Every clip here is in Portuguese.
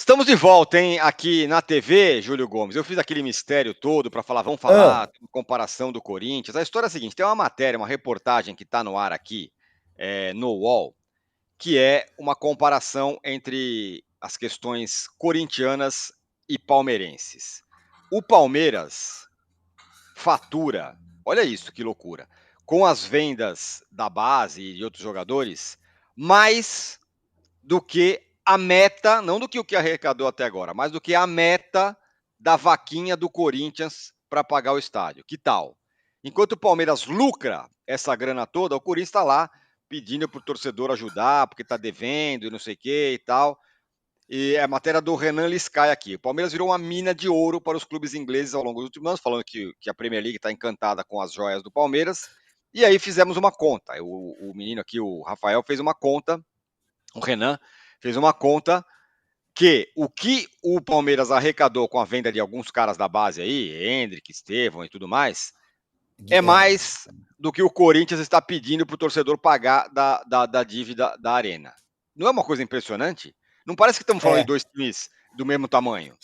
Estamos de volta, hein, aqui na TV, Júlio Gomes. Eu fiz aquele mistério todo para falar, vamos Ah, falar comparação do Corinthians. A história é a seguinte: tem uma matéria, uma reportagem que está no ar aqui, no UOL, que é uma comparação entre as questões corintianas e palmeirenses. O Palmeiras fatura, olha isso, que loucura, com as vendas da base e de outros jogadores, mais do que a meta, não do que o que arrecadou até agora, mas do que a meta da vaquinha do Corinthians para pagar o estádio. Que tal? Enquanto o Palmeiras lucra essa grana toda, o Corinthians está lá pedindo para o torcedor ajudar, porque está devendo e não sei o que e tal. E é a matéria do Renan Liscay aqui. O Palmeiras virou uma mina de ouro para os clubes ingleses ao longo dos últimos anos, falando que a Premier League está encantada com as joias do Palmeiras. E aí fizemos uma conta. O menino aqui, o Rafael, fez uma conta, o Renan fez uma conta que o Palmeiras arrecadou com a venda de alguns caras da base aí, Hendrick, Estevão e tudo mais, é mais do que o Corinthians está pedindo para o torcedor pagar da dívida da Arena. Não é uma coisa impressionante? Não parece que estamos falando de é, dois times do mesmo tamanho?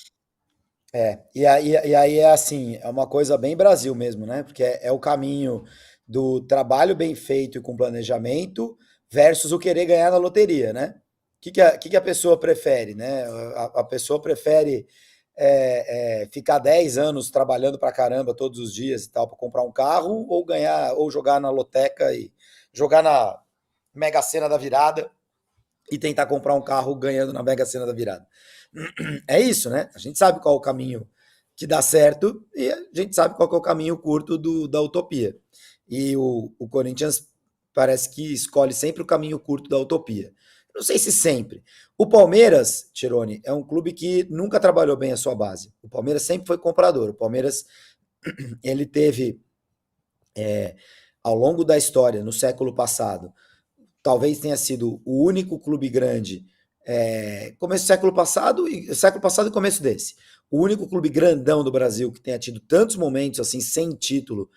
e aí é assim, é uma coisa bem Brasil mesmo, né? Porque é o caminho do trabalho bem feito e com planejamento versus o querer ganhar na loteria, né? O que a pessoa prefere, né? A pessoa prefere ficar 10 anos trabalhando pra caramba todos os dias e tal para comprar um carro ou ganhar ou jogar na loteca e jogar na Mega Sena da virada e tentar comprar um carro ganhando na Mega Sena da virada. É isso, né? A gente sabe qual é o caminho que dá certo e a gente sabe qual é o caminho curto da utopia. E o Corinthians parece que escolhe sempre o caminho curto da utopia. Não sei se sempre. O Palmeiras, Tirone, é um clube que nunca trabalhou bem a sua base. O Palmeiras sempre foi comprador. O Palmeiras ele teve ao longo da história, no século passado, talvez tenha sido o único clube grande, começo do século passado e começo desse, o único clube grandão do Brasil que tenha tido tantos momentos assim sem título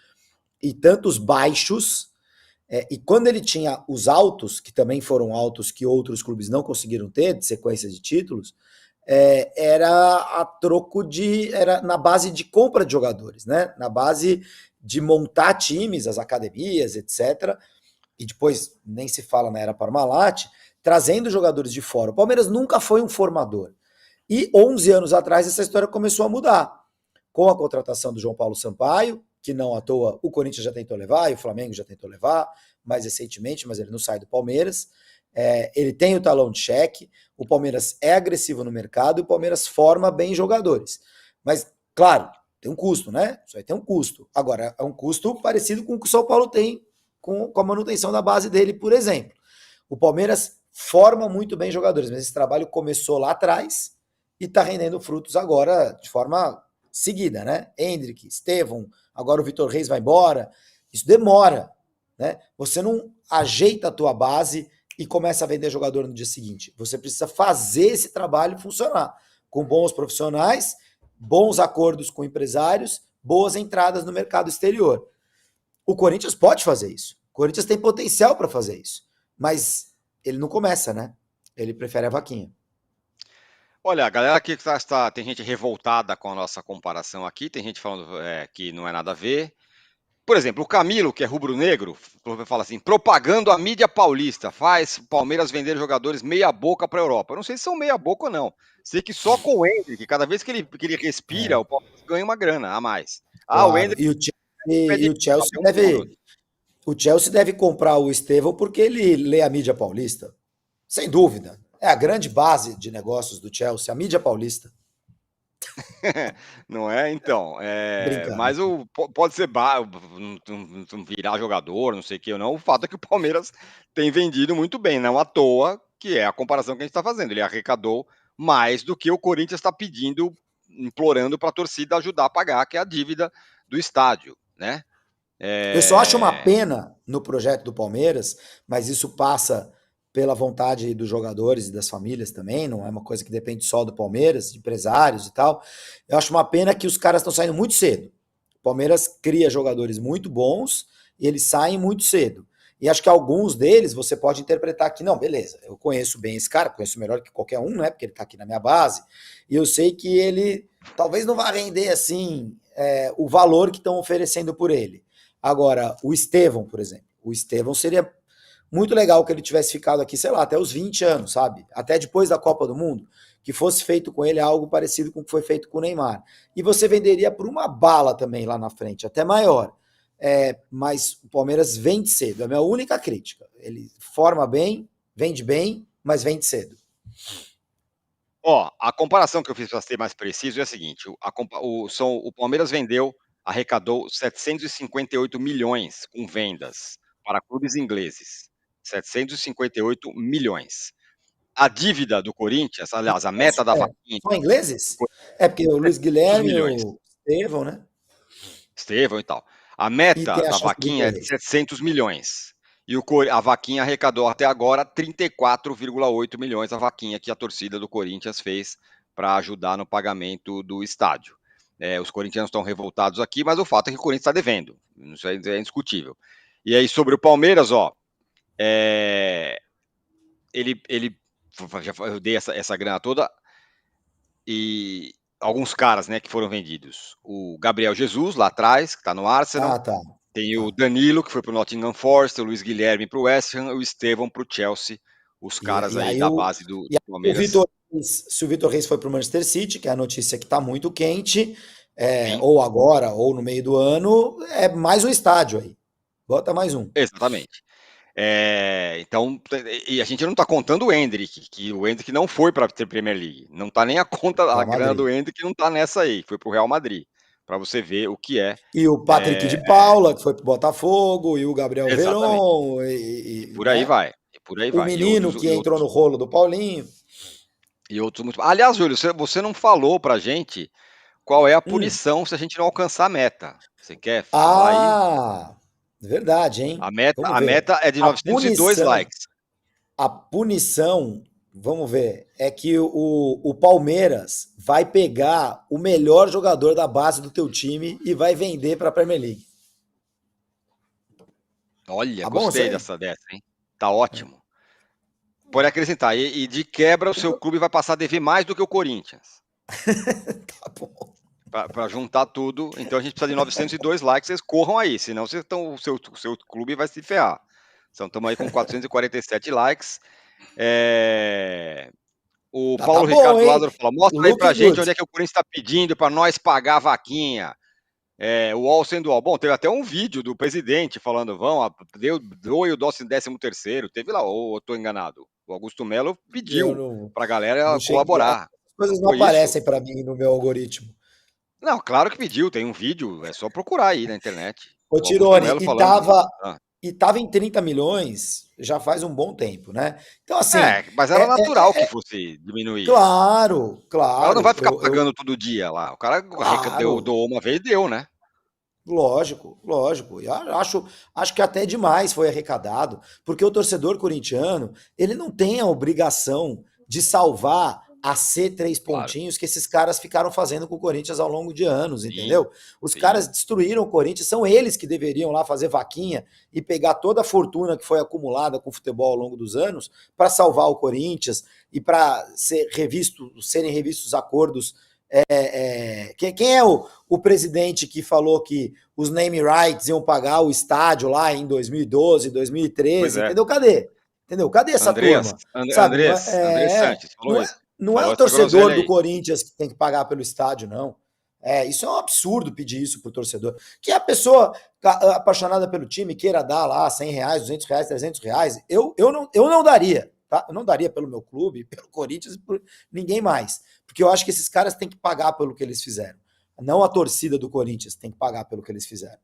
e tantos baixos. E quando ele tinha os altos, que também foram altos que outros clubes não conseguiram ter, de sequência de títulos, era a troco de. Era na base de compra de jogadores, né? Na base de montar times, as academias, etc. E depois nem se fala na era Parmalat, trazendo jogadores de fora. O Palmeiras nunca foi um formador. E 11 anos atrás essa história começou a mudar. Com a contratação do João Paulo Sampaio, que não à toa o Corinthians já tentou levar, e o Flamengo já tentou levar, mais recentemente, mas ele não sai do Palmeiras. Ele tem o talão de cheque, o Palmeiras é agressivo no mercado e o Palmeiras forma bem jogadores. Mas, claro, tem um custo, né? Isso aí tem um custo. Agora, é um custo parecido com o que o São Paulo tem com a manutenção da base dele, por exemplo. O Palmeiras forma muito bem jogadores, mas esse trabalho começou lá atrás e está rendendo frutos agora de forma seguida, né? Hendrick, Estevão, agora o Vitor Reis vai embora. Isso demora, né? Você não ajeita a tua base e começa a vender jogador no dia seguinte. Você precisa fazer esse trabalho funcionar com bons profissionais, bons acordos com empresários, boas entradas no mercado exterior. O Corinthians pode fazer isso. O Corinthians tem potencial para fazer isso. Mas ele não começa, né? Ele prefere a vaquinha. Olha, a galera aqui tem gente revoltada com a nossa comparação aqui, tem gente falando que não é nada a ver. Por exemplo, o Camilo, que é rubro-negro, fala assim: propagando a mídia paulista, faz Palmeiras vender jogadores meia-boca para a Europa. Eu não sei se são meia-boca ou não. Sei que só com o Hendrick, cada vez que ele respira, É, o Palmeiras ganha uma grana a mais. Ah, o claro. Hendrick E pede o Chelsea um deve. bônus. O Chelsea deve comprar o Estevão porque ele lê a mídia paulista. Sem dúvida. É a grande base de negócios do Chelsea, a mídia paulista. Não é? Então, Brincando. mas pode ser não virar jogador, não sei o que ou não. O fato é que o Palmeiras tem vendido muito bem, não à toa, que é a comparação que a gente está fazendo. Ele arrecadou mais do que o Corinthians está pedindo, implorando para a torcida ajudar a pagar, que é a dívida do estádio, né? Eu só acho uma É, pena no projeto do Palmeiras, mas isso passa pela vontade dos jogadores e das famílias também, não é uma coisa que depende só do Palmeiras, de empresários e tal. Eu acho uma pena que os caras estão saindo muito cedo. O Palmeiras cria jogadores muito bons e eles saem muito cedo. E acho que alguns deles você pode interpretar que, não, beleza, eu conheço bem esse cara, conheço melhor que qualquer um, né? Porque ele tá aqui na minha base, e eu sei que ele talvez não vá render assim o valor que estão oferecendo por ele. Agora, o Estevão, por exemplo, o Estevão seria muito legal que ele tivesse ficado aqui, sei lá, até os 20 anos, sabe? Até depois da Copa do Mundo, que fosse feito com ele algo parecido com o que foi feito com o Neymar. E você venderia por uma bala também lá na frente, até maior. Mas o Palmeiras vende cedo, é a minha única crítica. Ele forma bem, vende bem, mas vende cedo. Ó, a comparação que eu fiz para ser mais preciso é a seguinte: o Palmeiras arrecadou 758 milhões com vendas para clubes ingleses. 758 milhões. A dívida do Corinthians, aliás, a meta da vaquinha, Só ingleses? É porque o Luiz 700 Guilherme, milhões. o Estevão, né? Estevão e tal. A E meta tem a da chance do vaquinha é de Vitor 700 milhões. E a vaquinha arrecadou até agora 34,8 milhões, a vaquinha que a torcida do Corinthians fez para ajudar no pagamento do estádio. Os corintianos estão revoltados aqui, mas o fato é que o Corinthians está devendo. Isso é indiscutível. E aí, sobre o Palmeiras, ó, ele eu dei essa grana toda, e alguns caras, né, que foram vendidos. O Gabriel Jesus, lá atrás, que está no Arsenal. Ah, tá. Tem o Danilo, que foi para o Nottingham Forest, o Luiz Guilherme para o West Ham, o Estevão para o Chelsea, os caras E aí aí da base do o Palmeiras. Vitor, se o Vitor Reis foi para o Manchester City, que é a notícia que está muito quente, Sim, ou agora, ou no meio do ano, é mais um estádio aí. Bota mais um. exatamente. Então, e a gente não está contando o Endrick, que o Endrick não foi para a Premier League. Não está nem a Real grana do Madrid. Endrick não está nessa aí, foi para o Real Madrid. Para você ver o que é. E o Patrick de Paula, que foi para o Botafogo, e o Gabriel Exatamente. Veron, E por aí né? vai. E por aí O vai. menino que entrou no rolo do Paulinho. E outros muito. Aliás, Júlio, você não falou pra gente qual é a Hum. punição se a gente não alcançar a meta. Você quer falar aí? Ah, verdade, hein? Vamos A ver. meta é de A 902 punição, likes. a punição, vamos ver, é que o Palmeiras vai pegar o melhor jogador da base do teu time e vai vender para a Premier League. Olha, Tá bom isso gostei aí? dessa, hein? Tá ótimo. Pode acrescentar. E de quebra, o seu clube vai passar a dever mais do que o Corinthians. Tá bom. Para juntar tudo. Então a gente precisa de 902 likes. Vocês corram aí, senão o seu clube vai se ferrar. Então estamos aí com 447 likes. O Tá Paulo bom, Ricardo hein? Lázaro fala: mostra aí pra Looking gente good. onde é que o Corinthians está pedindo para nós pagar a vaquinha. O UOL sendo UOL. Bom, teve até um vídeo do presidente falando: doe o 13º. Teve lá, ou eu tô enganado? O Augusto Melo Eu pediu não, pra galera não cheguei. As colaborar. Não coisas não foi isso? aparecem para mim no meu algoritmo. Não, claro que pediu, tem um vídeo, é só procurar aí na internet. Ô, O Augusto Tirone, Melo falando. Ah. e tava em 30 milhões já faz um bom tempo, né? Então, assim, Mas era natural que fosse diminuir. claro, O cara não vai claro, ficar pagando todo dia lá. O cara claro, doou uma vez, deu, né? lógico, lógico. E acho que até demais foi arrecadado, porque o torcedor corintiano, ele não tem a obrigação de salvar a C três Claro. pontinhos que esses caras ficaram fazendo com o Corinthians ao longo de anos, Sim, entendeu? Os sim. caras destruíram o Corinthians, são eles que deveriam lá fazer vaquinha e pegar toda a fortuna que foi acumulada com o futebol ao longo dos anos para salvar o Corinthians e para serem revistos acordos. Quem é o presidente que falou que os name rights iam pagar o estádio lá em 2012, Pois 2013, é. entendeu? Cadê? Entendeu? Cadê essa turma? Sabe? Andrés Sanches falou Não é, isso. não é Falou o essa torcedor groselha do aí. Corinthians que tem que pagar pelo estádio, não. Isso é um absurdo pedir isso pro torcedor. Que a pessoa apaixonada pelo time queira dar lá R$ 100, R$ 200, R$ 300, eu não daria, tá? Eu não daria pelo meu clube, pelo Corinthians e por ninguém mais. Porque eu acho que esses caras têm que pagar pelo que eles fizeram. Não a torcida do Corinthians tem que pagar pelo que eles fizeram.